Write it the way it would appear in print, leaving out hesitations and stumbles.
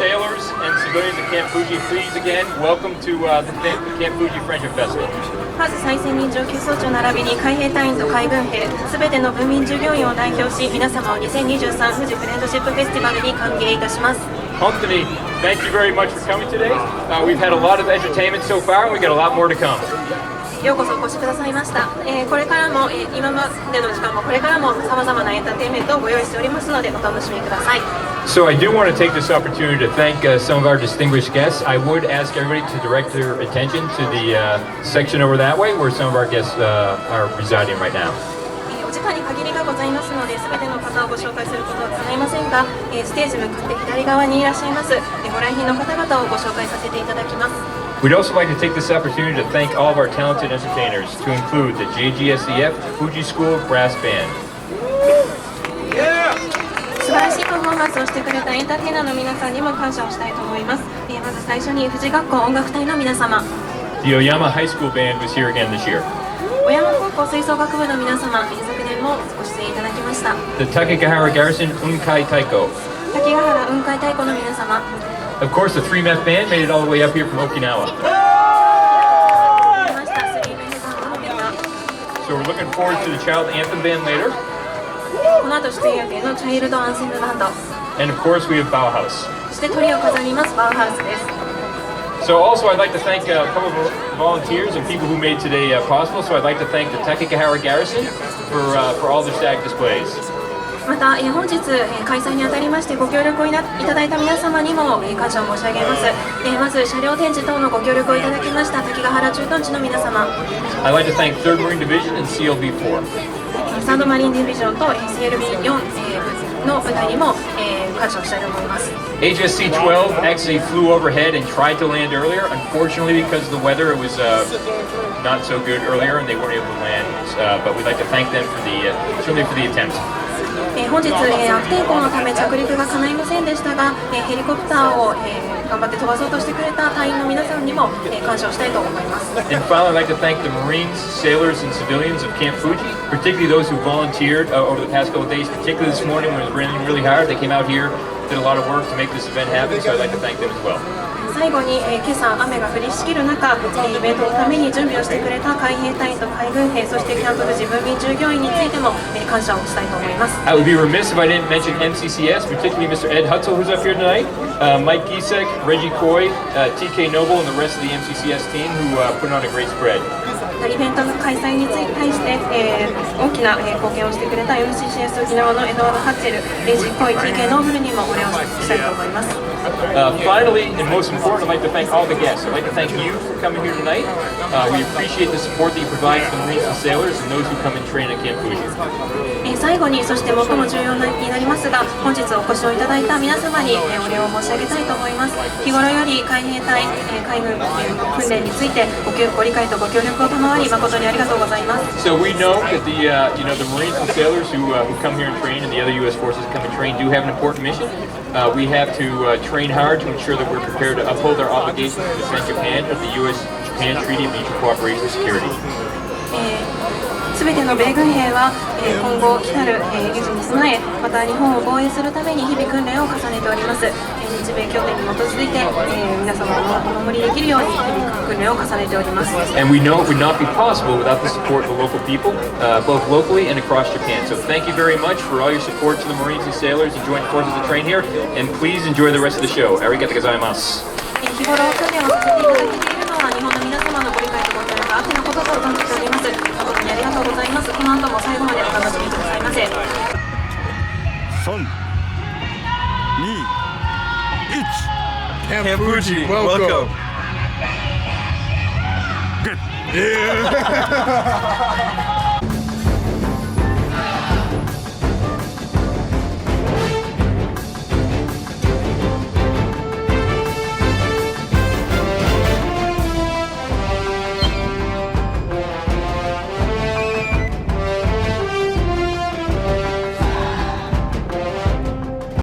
sailors and civilians at Camp Fuji, please again welcome to the Camp Fuji Friendship Festival. まず再選任上級総長並びに海兵隊員と海軍兵すべての文民従業員を代表し皆様を2023富士フレンドシップフェスティバルに歓迎いたします。本当に Thank you very much for coming today. We've had a lot of entertainment so far, and we got a lot more to come. ようこそお越しくださいました。これからも、今までの時間もこれからもさまざまなエンターテインメントをご用意しておりますのでお楽しみください。So I do want to take this opportunity to thank some of our distinguished guests. I would ask everybody to direct their attention to the section over that way where some of our guests are residing right now. お時間に限りがございますので、すべての方をご紹介することは叶いませんが、ステージ向かって左側にいらっしゃいます、ご来賓の方々をご紹介させていただきます。We'd also like to take this opportunity to thank all of our talented entertainers, to include the JGSEF Fuji School Brass Band. 素晴らしいパフォーマンスをしてくれたエンターテイナーの皆さんにも感謝をしたいと思います。まず最初に富士学校音楽隊の皆様。The Oyama High School Band was here again this year. 小山高校吹奏楽部の皆様、昨年もご出演いただきました。The Takegahara Garrison Unkai Taiko. 滝ヶ原雲海太鼓の皆様。Of course, the 3MEF Band made it all the way up here from Okinawa. So we're looking forward to the Child Anthem Band later. この後出演予定のチャイルドアンセムバンド。And of course, we have Bauhaus. そしてトリを飾りますバウハウスです。So also, I'd like to thank a couple of volunteers and people who made today possible. So I'd like to thank the Takegahara Garrison for all their static displays. また、本日、開催にあたりましてご協力をいただいた皆様にも、感謝を申し上げます。まず車両展示等のご協力をいただきました滝ヶ原駐屯地の皆様。I'd like to thank 3rd Marine Division and CLB4. 3rd Marine Division と CLB4 の部隊にも、感謝をしたいと思います。HSC-12 actually flew overhead and tried to land earlier. Unfortunately, because of the weather, it was not so good earlier, and they weren't able to land. But we'd like to thank them certainly for the attempt. 本日、悪天候のため着陸が叶いませんでしたが、ヘリコプターを、頑張って飛ばそうとしてくれた隊員の皆さんにも、感謝をしたいと思います。And finally, I'd like to thank the Marines, sailors, and civilians of Camp Fuji, particularly those who volunteered over the past couple of days, particularly this morning when it was raining really hard. They came out here, did a lot of work to make this event happen, so I'd like to thank them as well. 最後に、今朝雨が降りしきる中、イベントのために準備をしてくれた海兵隊員と海軍兵、そしてキャンプ部自分民従業員についても、感謝をしたいと思います。I would be remiss if I didn't mention MCCS, particularly Mr. Ed Hutzel, who's up here tonight, Mike Gisek, Reggie Coy, TK Noble, and the rest of the MCCS team who put on a great spread. イベントの開催に対して、大きな、貢献をしてくれた MCCS 沖縄のエドワード・ハッチェル、レジー・コイ、TK ノーブルにもお礼をしたいと思います。Finally, and most important, I'd like to thank all the guests. I'd like to thank you for coming here tonight. We appreciate the support that you provide to the Marines and sailors and those who come and train at Camp Fuji. 最後に、そして最も重要になりますが、本日お越しをいただいた皆様に、お礼を申し上げたいと思います。日頃より海兵隊、海軍、訓練についてご理解とご協力を賜り誠にありがとうございます。So we know that the Marines and sailors who come here and train and the other U.S. forces that come and train do have an important mission. We have to train hard to ensure that we're prepared to uphold our obligations to defend Japan of the U.S.-Japan Treaty of Mutual Cooperation and Security. すべての米軍兵は、今後来たる、有事に備え、また日本を防衛するために日々訓練を重ねております。日米協定に基づいて、皆様をお守りできるように日々訓練を重ねております。And we know it would not be possible without the support of the local people, both locally and across Japan. So thank you very much for all your support to the Marines and sailors and joint forces that train here, and please enjoy the rest of the show. Arigatou gozaimasu. 日頃訓練をさせていただけているのは日本の皆様のご理解とご協力があってのことと存じております。誠にありがとうございます。この後も最後までお楽しみくださいませ。3、2、1 Camp Fuji, welcome. Good. Yeah.